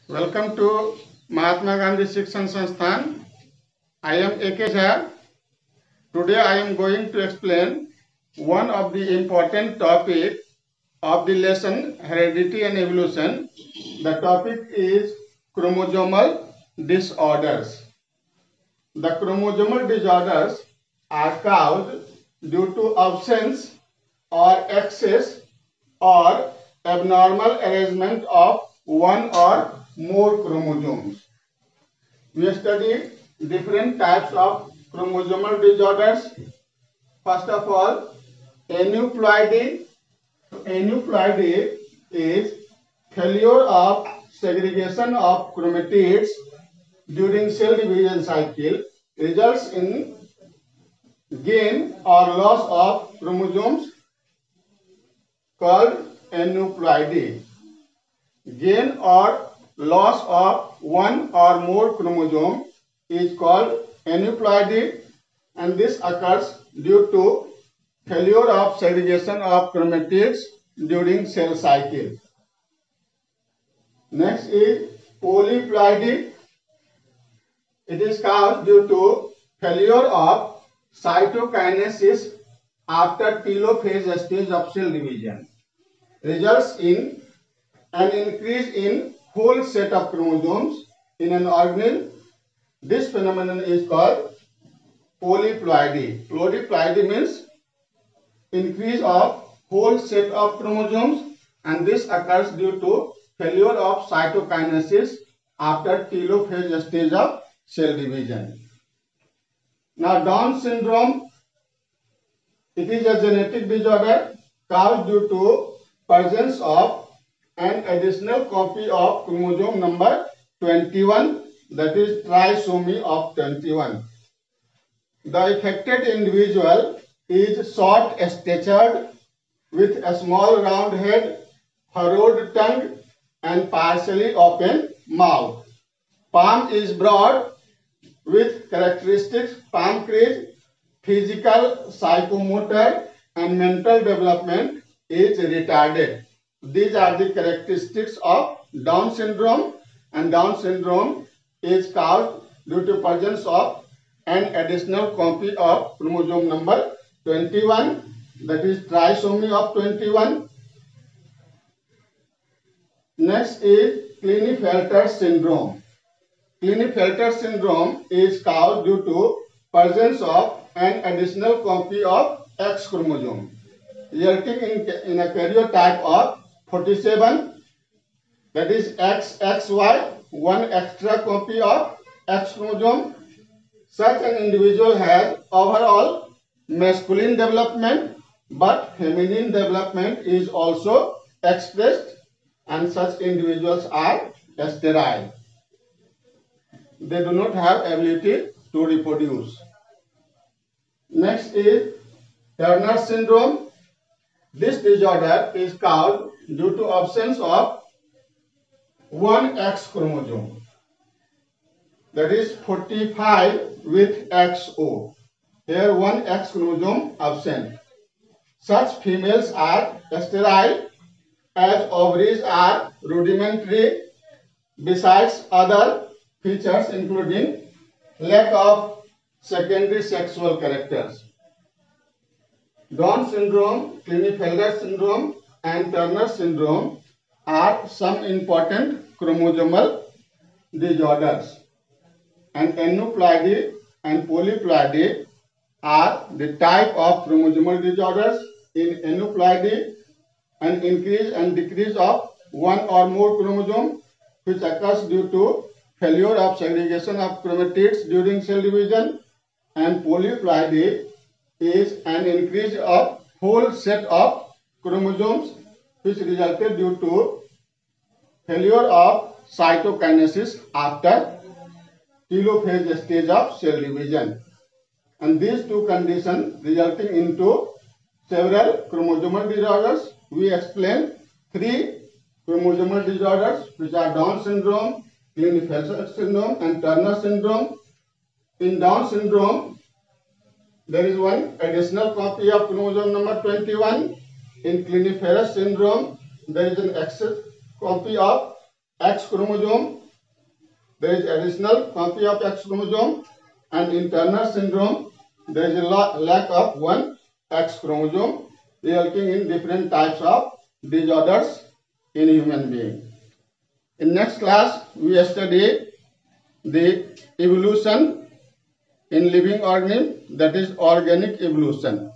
Welcome to Mahatma Gandhi Shikshan Sansthan. I am A.K. Jha. Today I am going to explain one of the important topic of the lesson Heredity and Evolution. The topic is chromosomal disorders. The chromosomal disorders are caused due to absence or excess or abnormal arrangement of one or more chromosomes. We studied different types of chromosomal disorders. First of all, aneuploidy. Aneuploidy is failure of segregation of chromatids during cell division cycle results in gain or loss of chromosomes called aneuploidy. Gain or loss of one or more chromosome is called aneuploidy, and this occurs due to failure of segregation of chromatids during cell cycle. Next is polyploidy. It is caused due to failure of cytokinesis after telophase stage of cell division. Results in an increase in whole set of chromosomes in an organism. This phenomenon is called polyploidy. Polyploidy means increase of whole set of chromosomes, and this occurs due to failure of cytokinesis after telophase stage of cell division. Now, Down syndrome, it is a genetic disorder caused due to presence of an additional copy of chromosome number 21, that is trisomy of 21. The affected individual is short-statured with a small round head, furrowed tongue, and partially open mouth. Palm is broad with characteristics palm crease. Physical, psychomotor, and mental development is retarded. These are the characteristics of Down syndrome, and Down syndrome is caused due to presence of an additional copy of chromosome number 21, that is trisomy of 21. Next is Klinefelter syndrome. Klinefelter syndrome is caused due to presence of an additional copy of X chromosome, resulting in a karyotype of 47, that is XXY, one extra copy of X chromosome. Such an individual has overall masculine development, but feminine development is also expressed, and such individuals are sterile. They do not have ability to reproduce. Next is Turner syndrome. This disorder is caused due to absence of one X chromosome, that is 45 with XO. Here one X chromosome absent. Such females are sterile as ovaries are rudimentary, besides other features including lack of secondary sexual characters. Down syndrome, Klinefelter syndrome, and Turner syndrome are some important chromosomal disorders, and aneuploidy and polyploidy are the type of chromosomal disorders. In aneuploidy, an increase and decrease of one or more chromosome, which occurs due to failure of segregation of chromatids during cell division, and polyploidy is an increase of whole set of chromosomes, which resulted due to failure of cytokinesis after telophase stage of cell division. And these two conditions resulting into several chromosomal disorders. We explain three chromosomal disorders, which are Down syndrome, Klinefelter syndrome, and Turner syndrome. In Down syndrome, there is one additional copy of chromosome number 21. In Klinefelter syndrome, there is an excess copy of X chromosome, there is additional copy of X chromosome, and in Turner syndrome, there is a lack of one X chromosome, resulting in different types of disorders in human being. In next class, we study the evolution in living organism, that is organic evolution.